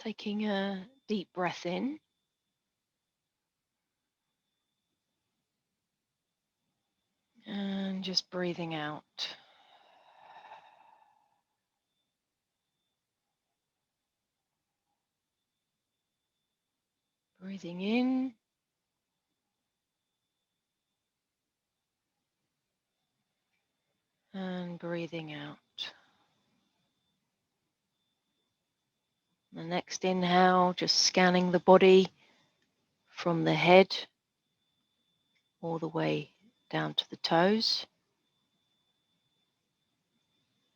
Taking a deep breath in. And just breathing out. Breathing in. And breathing out. The next inhale, just scanning the body from the head all the way down to the toes.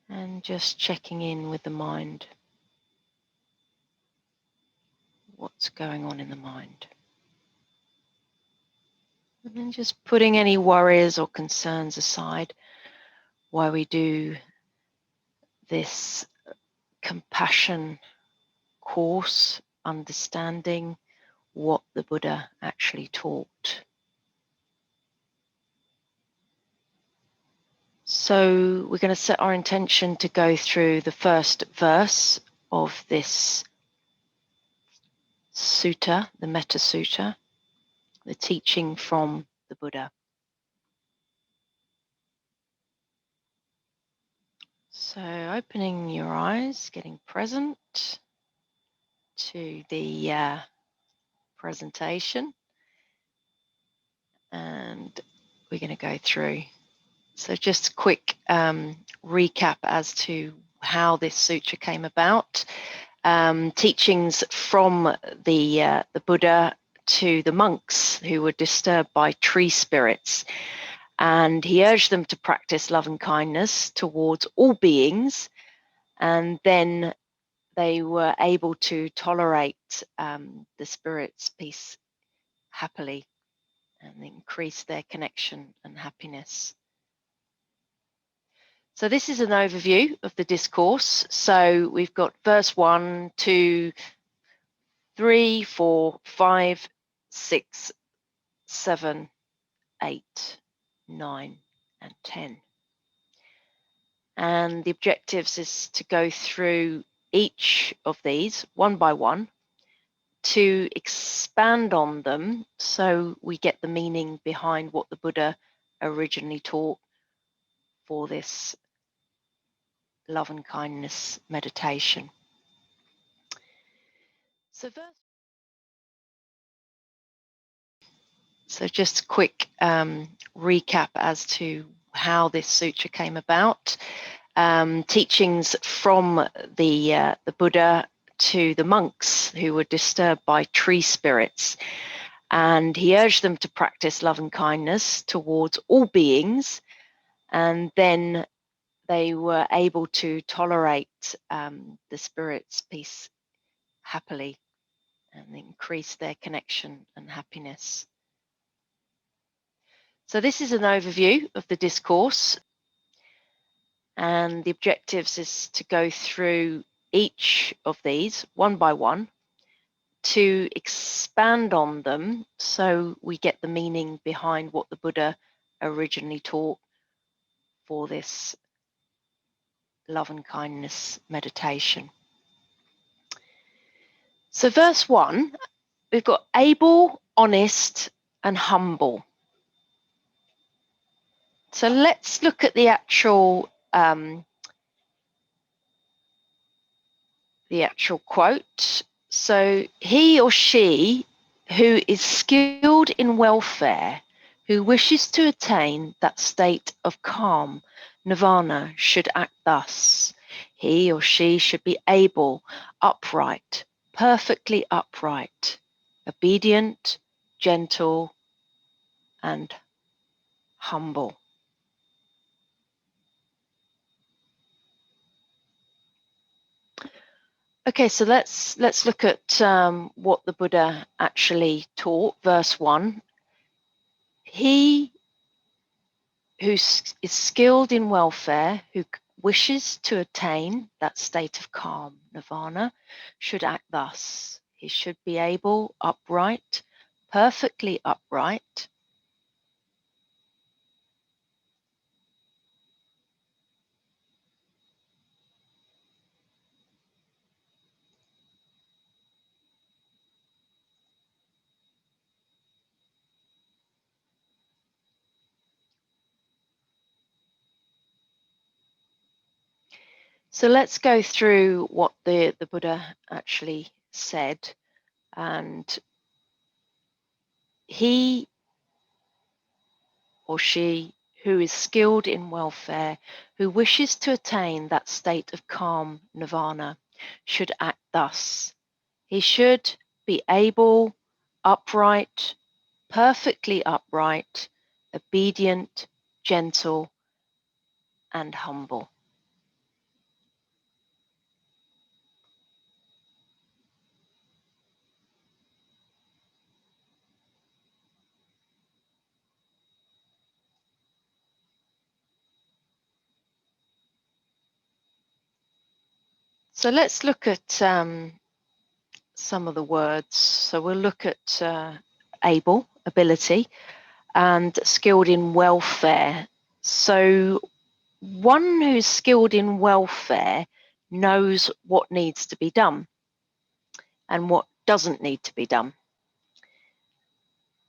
And just checking in with the mind. What's going on in the mind? And then just putting any worries or concerns aside while we do this compassion course, understanding what the Buddha actually taught. So we're going to set our intention to go through the first verse of this sutta, the Metta Sutta, the teaching from the Buddha. So opening your eyes, getting present to the presentation, and we're going to go through. So just a quick recap as to how this sutra came about. Teachings from the Buddha to the monks who were disturbed by tree spirits. And he urged them to practice loving kindness towards all beings, and then they were able to tolerate the spirits' peace happily and increase their connection and happiness. So this is an overview of the discourse. So we've got verse 1, 2, 3, 4, 5, 6, 7, 8, 9, and 10. And the objectives is to go through each of these one by one, to expand on them so we get the meaning behind what the Buddha originally taught for this love and kindness meditation. So just a quick recap as to how this sutra came about. Teachings from the Buddha to the monks who were disturbed by tree spirits. And he urged them to practice love and kindness towards all beings, and then they were able to tolerate the spirits' peace happily and increase their connection and happiness. So this is an overview of the discourse, and the objectives is to go through each of these one by one, to expand on them so we get the meaning behind what the Buddha originally taught for this love and kindness meditation. So verse 1, we've got able, honest, and humble. So let's look at the actual quote. So he or she who is skilled in welfare, who wishes to attain that state of calm, nirvana, should act thus. He or she should be able, upright, perfectly upright, obedient, gentle, and humble. Okay, so let's look at what the Buddha actually taught. Verse 1. He who is skilled in welfare, who wishes to attain that state of calm, nirvana, should act thus. He should be able, upright, perfectly upright, So let's go through what the Buddha actually said. And he or she who is skilled in welfare, who wishes to attain that state of calm nirvana, should act thus. He should be able, upright, perfectly upright, obedient, gentle, and humble. So let's look at some of the words. So we'll look at able, ability, and skilled in welfare. So one who's skilled in welfare knows what needs to be done and what doesn't need to be done.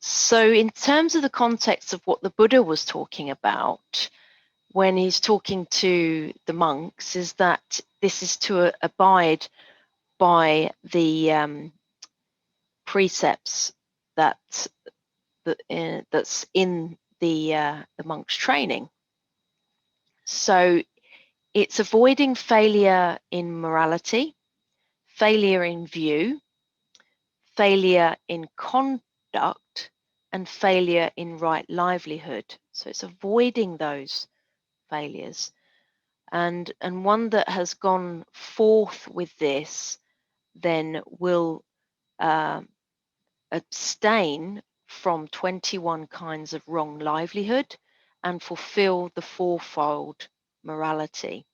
So in terms of the context of what the Buddha was talking about when he's talking to the monks, is that this is to abide by the precepts that's in the monk's training. So it's avoiding failure in morality, failure in view, failure in conduct, and failure in right livelihood. So it's avoiding those failures. And one that has gone forth with this then will abstain from 21 kinds of wrong livelihood and fulfill the fourfold morality.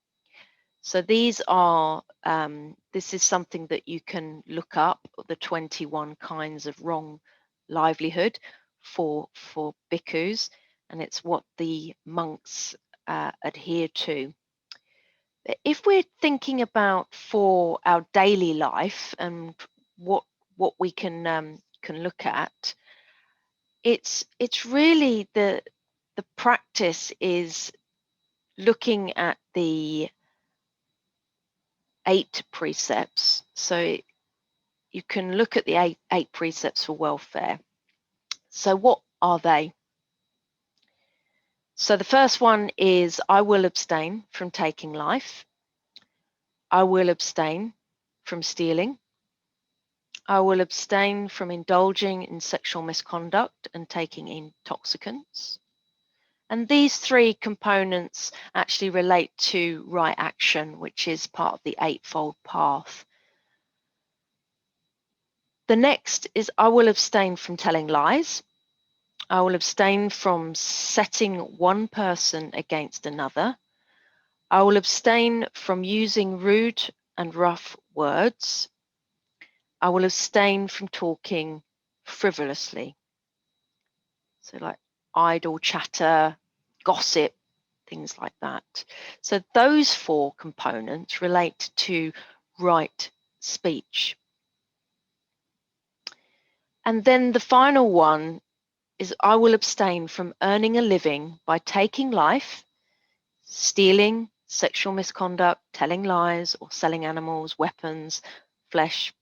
So these are, this is something that you can look up, the 21 kinds of wrong livelihood for bhikkhus, and it's what the monks adhere to. If we're thinking about for our daily life and what we can look at, it's really the practice is looking at the 8 precepts. So you can look at the eight precepts for welfare. So what are they? So the first one is, I will abstain from taking life. I will abstain from stealing. I will abstain from indulging in sexual misconduct and taking intoxicants. And these 3 components actually relate to right action, which is part of the Eightfold Path. The next is, I will abstain from telling lies. I will abstain from setting one person against another. I will abstain from using rude and rough words. I will abstain from talking frivolously. So like idle chatter, gossip, things like that. So those 4 components relate to right speech. And then the final one is, I will abstain from earning a living by taking life, stealing, sexual misconduct, telling lies, or selling animals, weapons, flesh,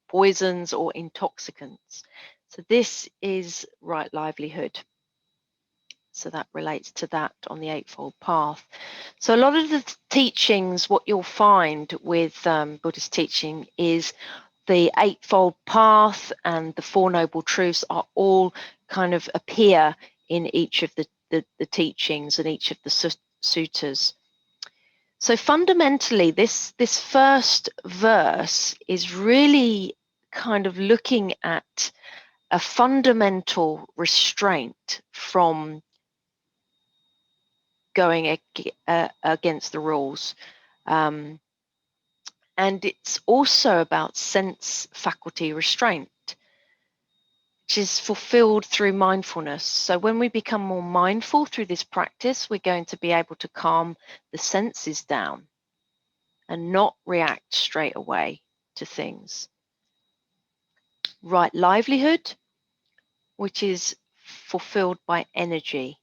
poisons, or intoxicants. So this is right livelihood. So that relates to that on the Eightfold Path. So a lot of the teachings, what you'll find with Buddhist teaching is the Eightfold Path and the Four Noble Truths are all kind of appear in each of the teachings and each of the suttas. So fundamentally, this first verse is really kind of looking at a fundamental restraint from going against the rules. And it's also about sense faculty restraint, which is fulfilled through mindfulness. So when we become more mindful through this practice, we're going to be able to calm the senses down and not react straight away to things. Right livelihood, which is fulfilled by energy.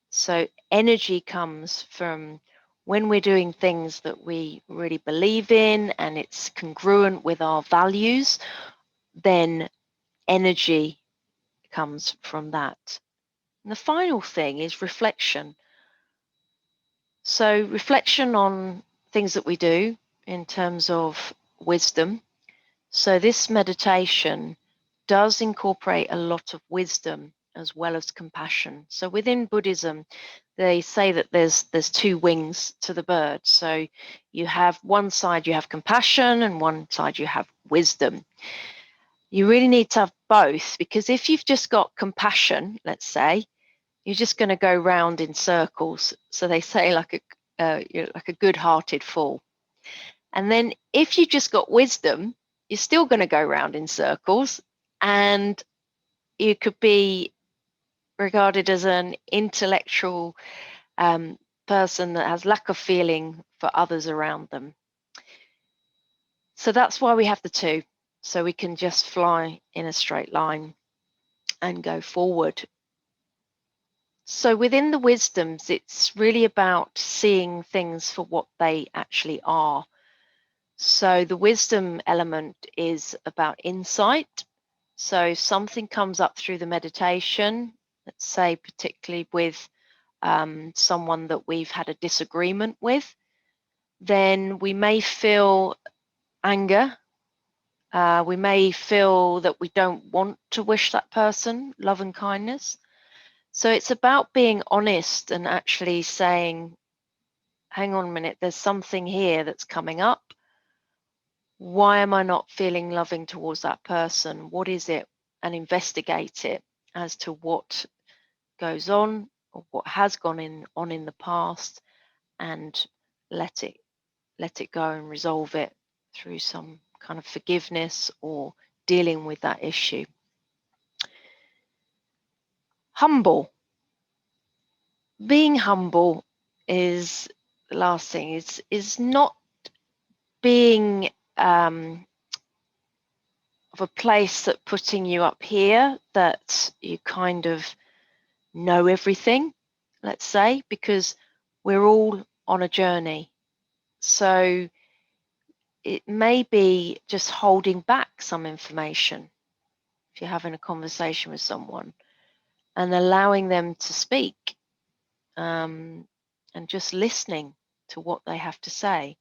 So energy comes from when we're doing things that we really believe in and it's congruent with our values, then energy comes from that. And the final thing is reflection. So reflection on things that we do in terms of wisdom. So this meditation does incorporate a lot of wisdom as well as compassion. So within Buddhism, they say that there's two wings to the bird. So you have one side you have compassion and one side you have wisdom. You really need to have both, because if you've just got compassion, let's say, you're just going to go round in circles. So they say you're like a good-hearted fool. And then if you just got wisdom, you're still going to go round in circles, and you could be regarded as an intellectual person that has lack of feeling for others around them. So that's why we have the two, so we can just fly in a straight line and go forward. So within the wisdoms, it's really about seeing things for what they actually are. So the wisdom element is about insight. So if something comes up through the meditation, let's say particularly with someone that we've had a disagreement with, then we may feel anger. We may feel that we don't want to wish that person love and kindness. So it's about being honest and actually saying, hang on a minute, there's something here that's coming up. Why am I not feeling loving towards that person? What is it? And investigate it as to what goes on or what has on in the past, and let it go and resolve it through some kind of forgiveness or dealing with that issue. Humble. Being humble is the last thing, is not being of a place that putting you up here, that you kind of know everything, let's say, because we're all on a journey. So it may be just holding back some information if you're having a conversation with someone and allowing them to speak, and just listening to what they have to say.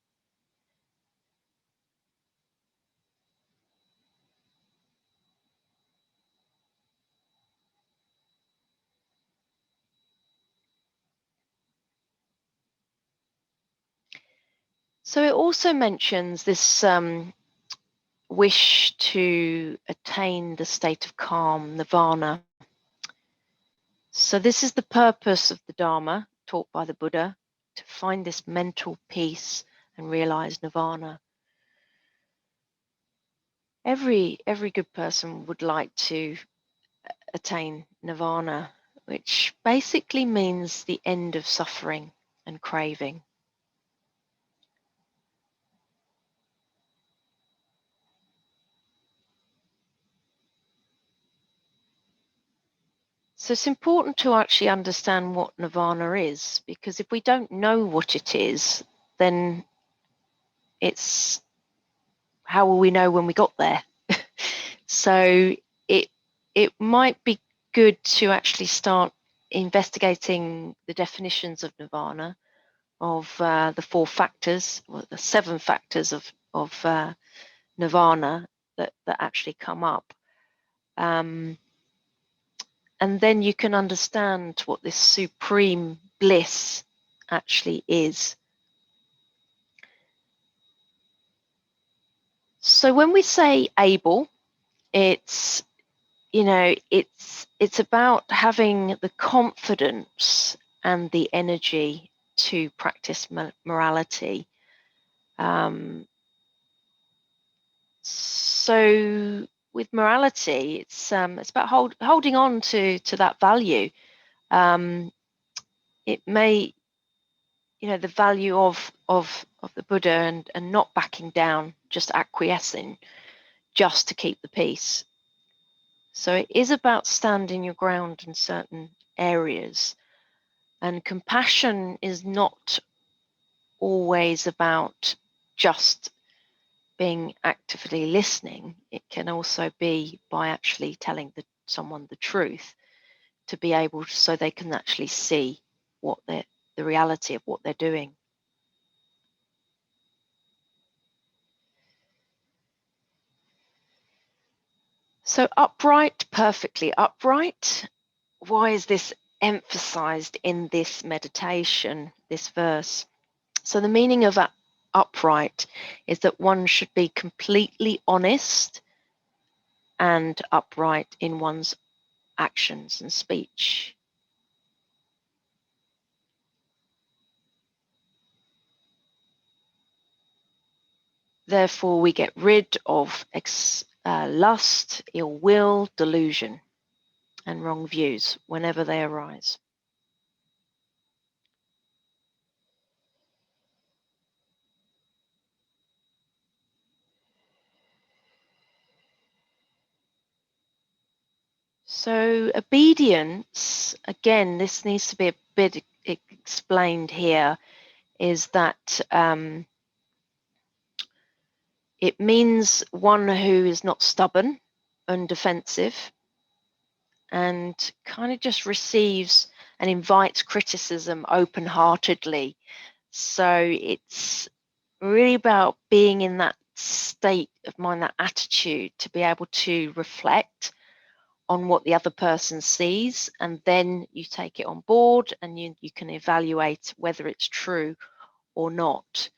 So it also mentions this wish to attain the state of calm, nirvana. So this is the purpose of the Dharma taught by the Buddha, to find this mental peace and realize nirvana. Every good person would like to attain nirvana, which basically means the end of suffering and craving. So it's important to actually understand what nirvana is, because if we don't know what it is, then it's, how will we know when we got there? So it might be good to actually start investigating the definitions of nirvana, of the 4 factors, or the 7 factors of nirvana that actually come up. And then you can understand what this supreme bliss actually is. So when we say able, it's, it's about having the confidence and the energy to practice morality. So with morality, it's about holding on to that value. It may, the value of the Buddha, and not backing down, just acquiescing, just to keep the peace. So it is about standing your ground in certain areas. And compassion is not always about just being actively listening. It can also be by actually telling someone the truth, to be able to, so they can actually see what the reality of what they're doing. So upright, perfectly upright. Why is this emphasized in this meditation, this verse? So the meaning of upright is that one should be completely honest and upright in one's actions and speech. Therefore, we get rid of lust, ill will, delusion, and wrong views whenever they arise. So obedience, again, this needs to be a bit explained here, is that it means one who is not stubborn and defensive and kind of just receives and invites criticism open-heartedly. So it's really about being in that state of mind, that attitude, to be able to reflect on what the other person sees, and then you take it on board and you can evaluate whether it's true or not.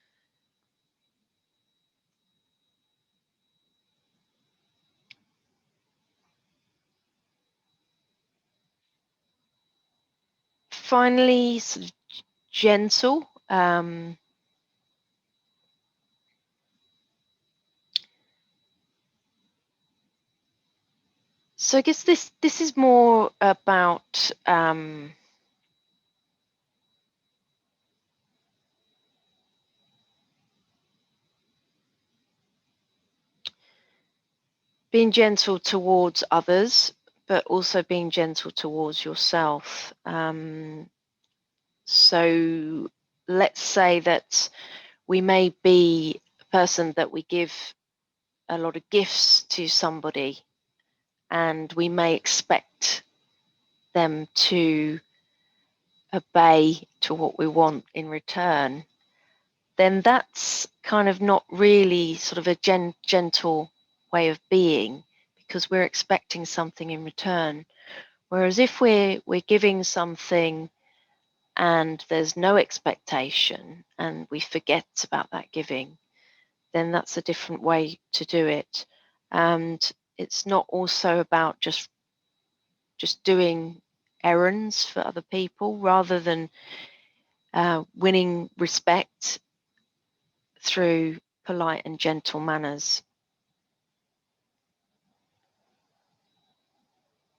Finally, sort of gentle. So I guess this is more about being gentle towards others, but also being gentle towards yourself. So let's say that we may be a person that we give a lot of gifts to somebody, and we may expect them to obey to what we want in return. Then that's kind of not really sort of a gentle way of being, because we're expecting something in return. Whereas if we're giving something and there's no expectation and we forget about that giving, then that's a different way to do it. And it's not also about just doing errands for other people, rather than winning respect through polite and gentle manners.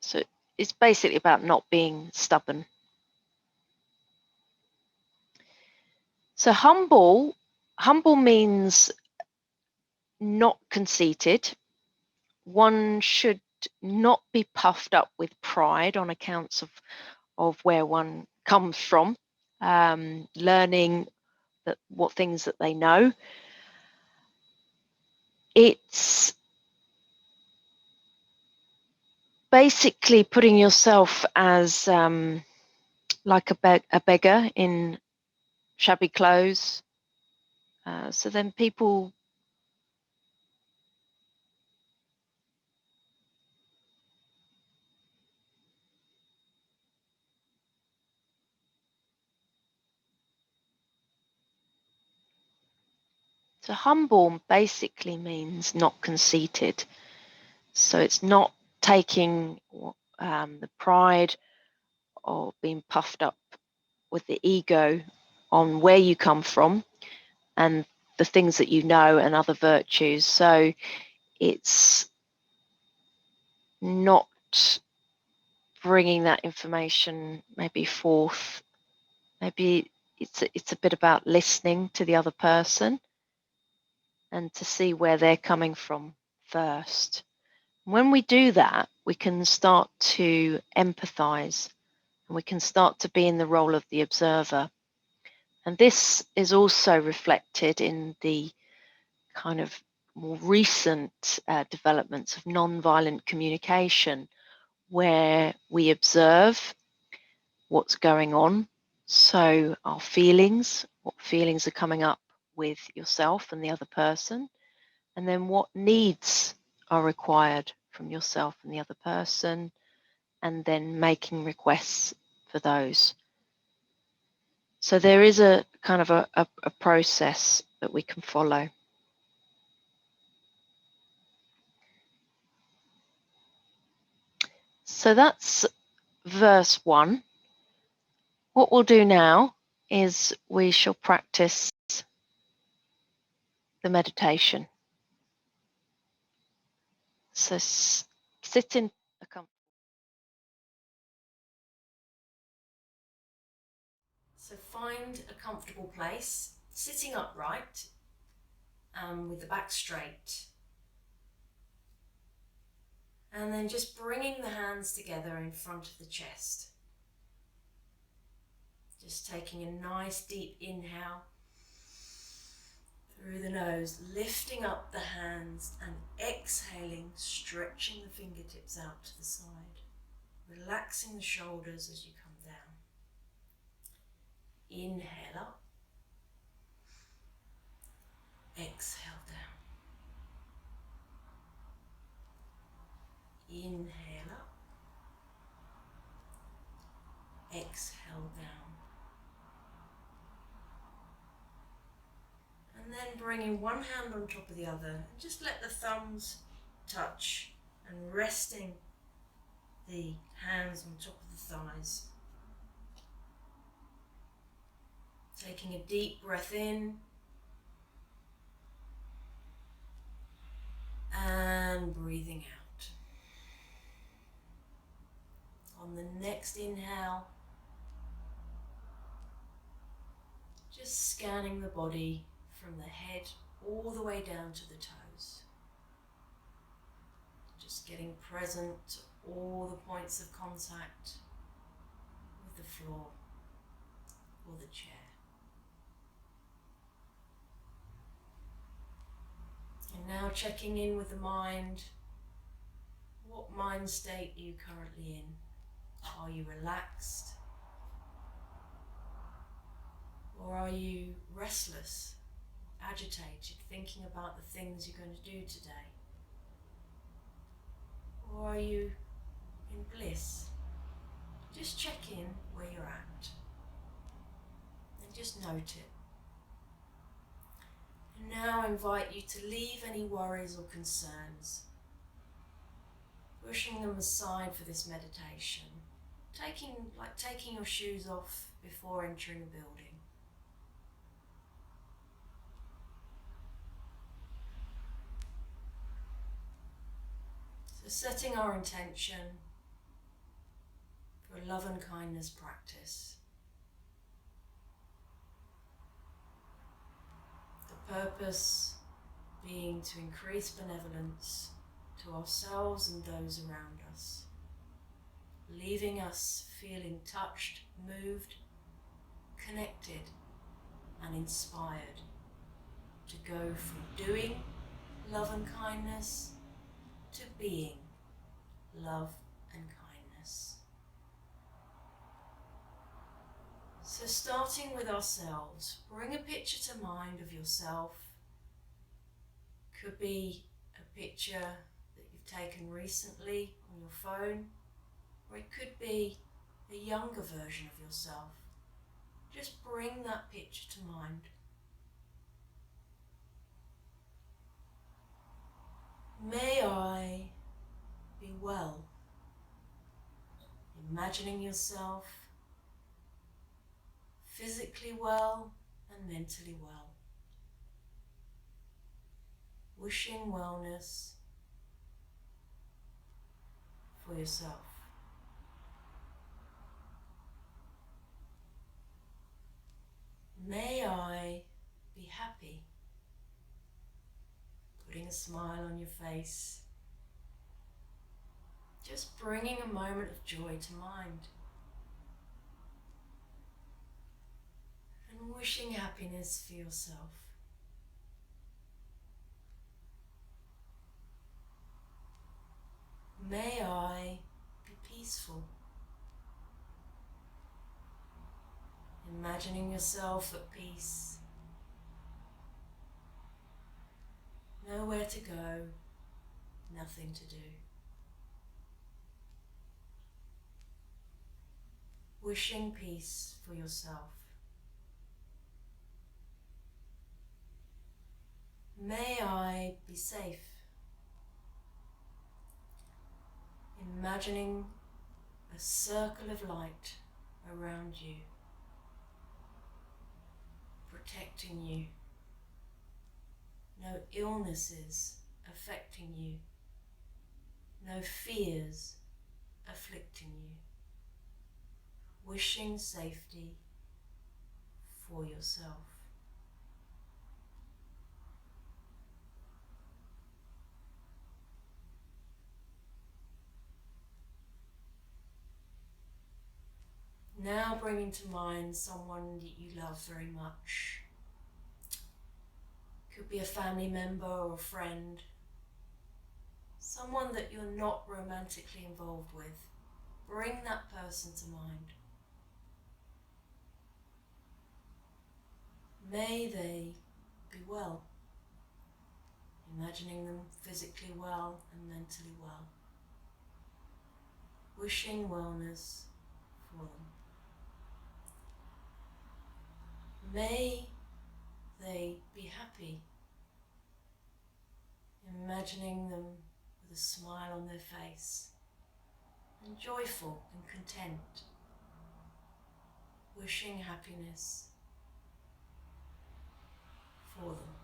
So it's basically about not being stubborn. So humble means not conceited. One should not be puffed up with pride on accounts of where one comes from, learning that what things that they know. It's basically putting yourself as like a beggar in shabby clothes. So then people So humble basically means not conceited. So it's not taking the pride or being puffed up with the ego on where you come from and the things that you know and other virtues. So it's not bringing that information maybe forth. Maybe it's a bit about listening to the other person and to see where they're coming from first. When we do that, we can start to empathize, and we can start to be in the role of the observer. And this is also reflected in the kind of more recent developments of non-violent communication, where we observe what's going on. So our feelings, what feelings are coming up with yourself and the other person, and then what needs are required from yourself and the other person, and then making requests for those. So there is a kind of a process that we can follow. So that's verse 1. What we'll do now is we shall practice the meditation. So sit in a comfortable. So find a comfortable place, sitting upright, with the back straight. And then just bringing the hands together in front of the chest. Just taking a nice deep inhale through the nose, lifting up the hands and exhaling, stretching the fingertips out to the side, relaxing the shoulders as you come down. Inhale up, exhale down. Inhale up, exhale down. And then bringing one hand on top of the other, and just let the thumbs touch, and resting the hands on top of the thighs. Taking a deep breath in and breathing out. On the next inhale, just scanning the body from the head all the way down to the toes. Just getting present to all the points of contact with the floor or the chair. And now checking in with the mind. What mind state are you currently in? Are you relaxed? Or are you restless, agitated, thinking about the things you're going to do today? Or are you in bliss? Just check in where you're at and just note it. And now I invite you to leave any worries or concerns, pushing them aside for this meditation, taking your shoes off before entering a building. So setting our intention for a love and kindness practice. The purpose being to increase benevolence to ourselves and those around us, leaving us feeling touched, moved, connected and inspired to go from doing love and kindness to being love and kindness. So starting with ourselves, bring a picture to mind of yourself. Could be a picture that you've taken recently on your phone, or it could be a younger version of yourself. Just bring that picture to mind. May I be well. Imagining yourself physically well and mentally well. Wishing wellness for yourself. May I be happy. Putting a smile on your face. Just bringing a moment of joy to mind. And wishing happiness for yourself. May I be peaceful. Imagining yourself at peace. Nowhere to go, nothing to do. Wishing peace for yourself. May I be safe. Imagining a circle of light around you, protecting you. No illnesses affecting you. No fears afflicting you. Wishing safety for yourself. Now bringing to mind someone that you love very much. Could be a family member or a friend. Someone that you're not romantically involved with. Bring that person to mind. May they be well. Imagining them physically well and mentally well. Wishing wellness for them. May they be happy. Imagining them with a smile on their face and joyful and content. Wishing happiness for them.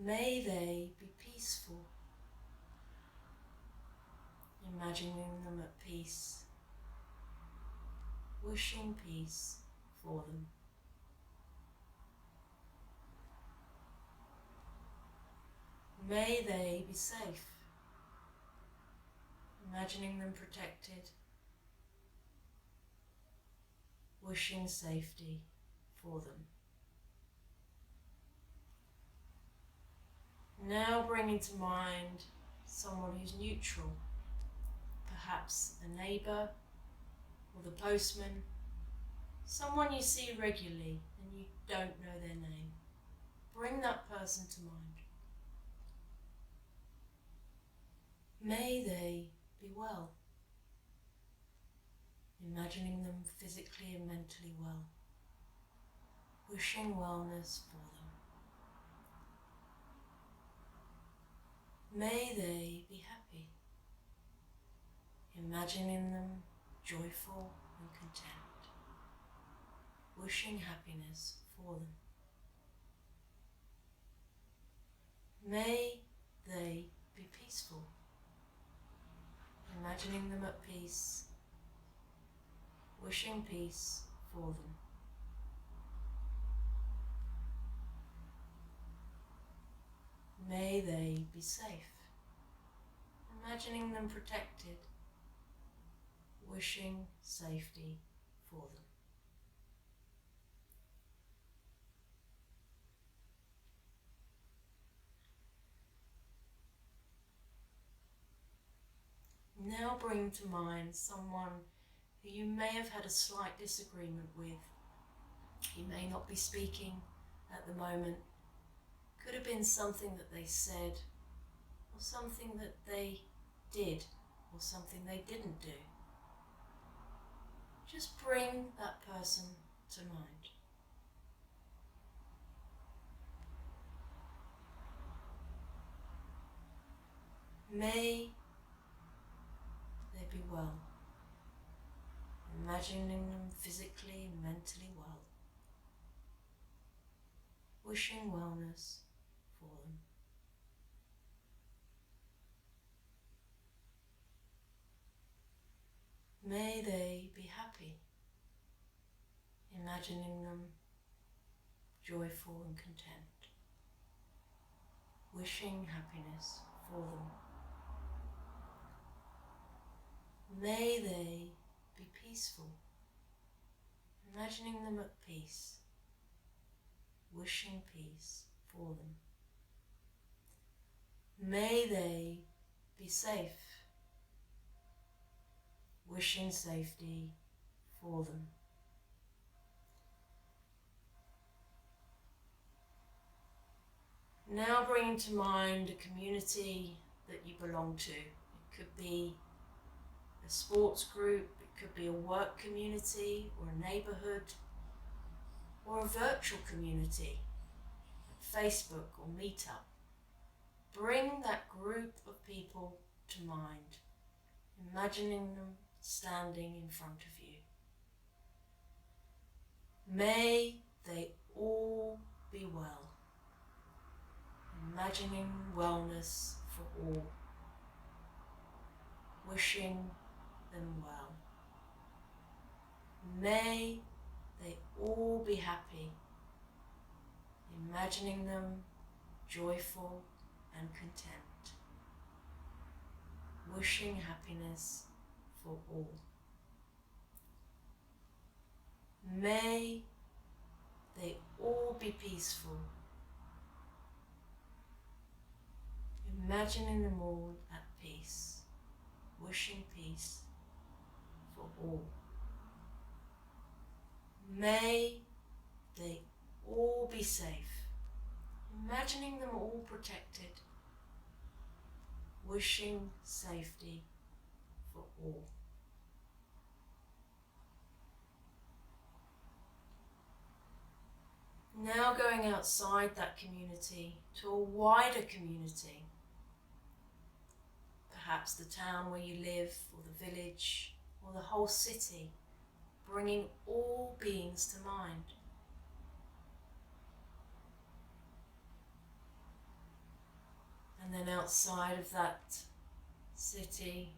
May they be peaceful. Imagining them at peace. Wishing peace for them. May they be safe. Imagining them protected. Wishing safety for them. Now bringing to mind someone who's neutral, perhaps a neighbour or the postman, someone you see regularly and you don't know their name. Bring that person to mind. May they be well. Imagining them physically and mentally well. Wishing wellness for them. May they be happy. Imagining them joyful and content. Wishing happiness for them. May they be peaceful. Imagining them at peace. Wishing peace for them. May they be safe. Imagining them protected. Wishing safety for them. Now bring to mind someone who you may have had a slight disagreement with. He may not be speaking at the moment. Could have been something that they said, or something that they did, or something they didn't do. Just bring that person to mind. May they be well. Imagining them physically and mentally well. Wishing wellness for them. May they be happy. Imagining them joyful and content. Wishing happiness for them. May they be peaceful. imagining them at peace, wishing peace for them. May they be safe, wishing safety for them. Now bringing to mind a community that you belong to. It could be a sports group, it could be a work community or a neighbourhood or a virtual community, Facebook or Meetup. Bring that group of people to mind, imagining them standing in front of you. May they all be well, imagining wellness for all, wishing them well. May they all be happy, imagining them joyful and content, wishing happiness for all. May they all be peaceful, imagining them all at peace, wishing peace for all. May they all be safe, imagining them all protected, wishing safety for all. Now going outside that community to a wider community, perhaps the town where you live, or the village, or the whole city, bringing all beings to mind. And then outside of that city,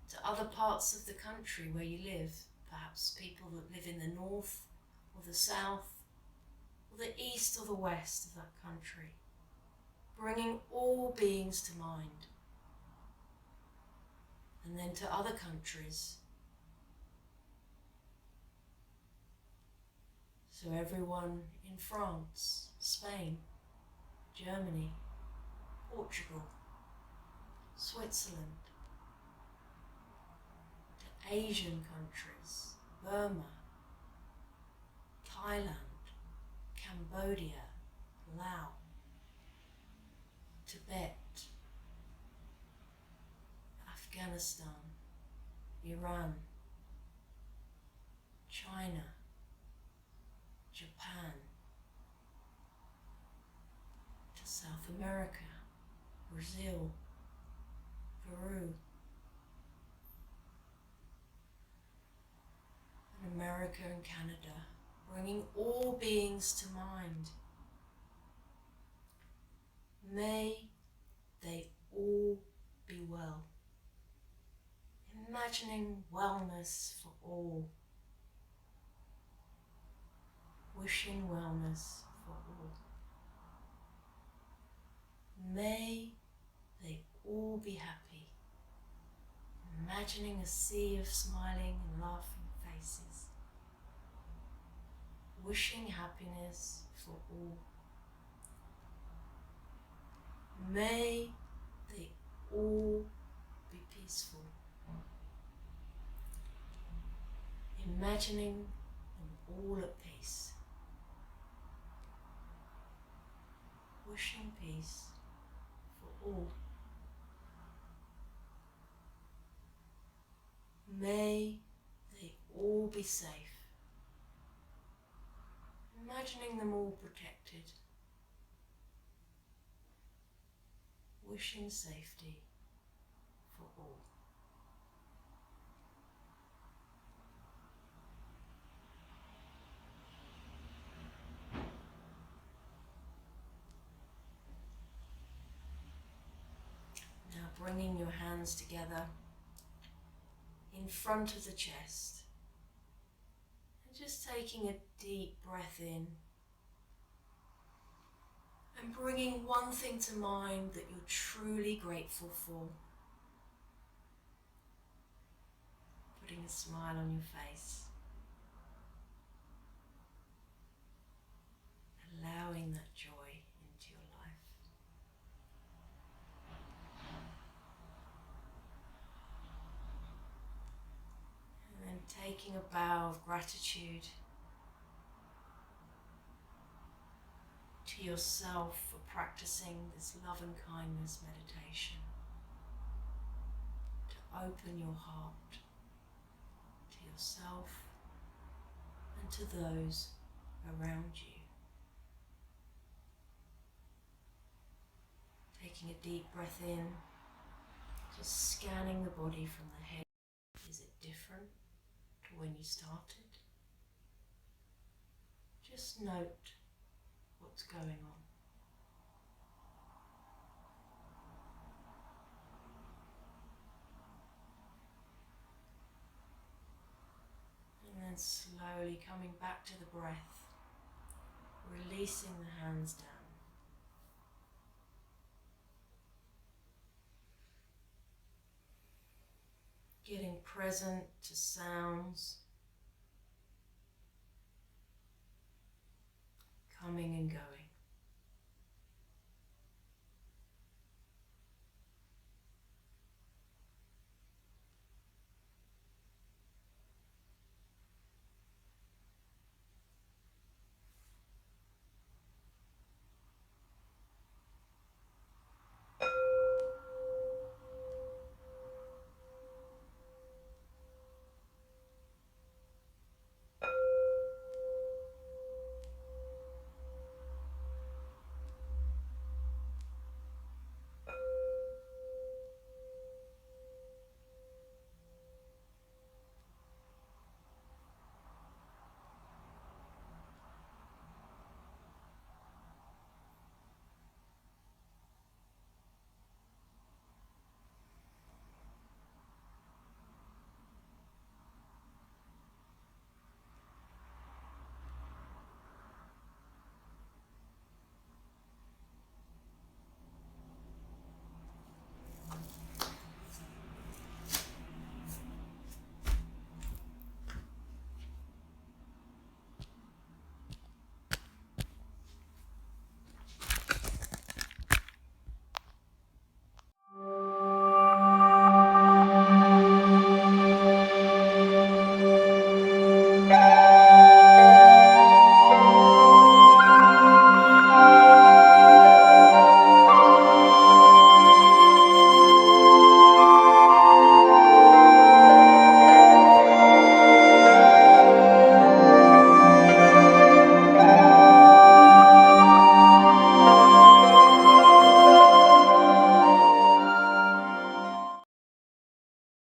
to other parts of the country where you live, perhaps people that live in the north, or the south, or the east or the west of that country, bringing all beings to mind. And then to other countries. So everyone in France, Spain, Germany, Portugal, Switzerland, to Asian countries, Burma, Thailand, Cambodia, Laos, Tibet, Afghanistan, Iran, China, Japan, to South America, Brazil, Peru, and America and Canada, bringing all beings to mind. May they all be well, imagining wellness for all, wishing wellness for all. May they all be happy, imagining a sea of smiling and laughing faces, wishing happiness for all. May they all be peaceful, imagining them all at peace, wishing peace for all. May they all be safe, imagining them all protected, wishing safety for all. Now bringing your hands together in front of the chest and just taking a deep breath in and bringing one thing to mind that you're truly grateful for. Putting a smile on your face. making a bow of gratitude to yourself for practicing this love and kindness meditation, to open your heart to yourself and to those around you. Taking a deep breath in, just scanning the body from the head. Is it different to when you started? Just note what's going on. And then slowly coming back to the breath, releasing the hands down. Getting present to sounds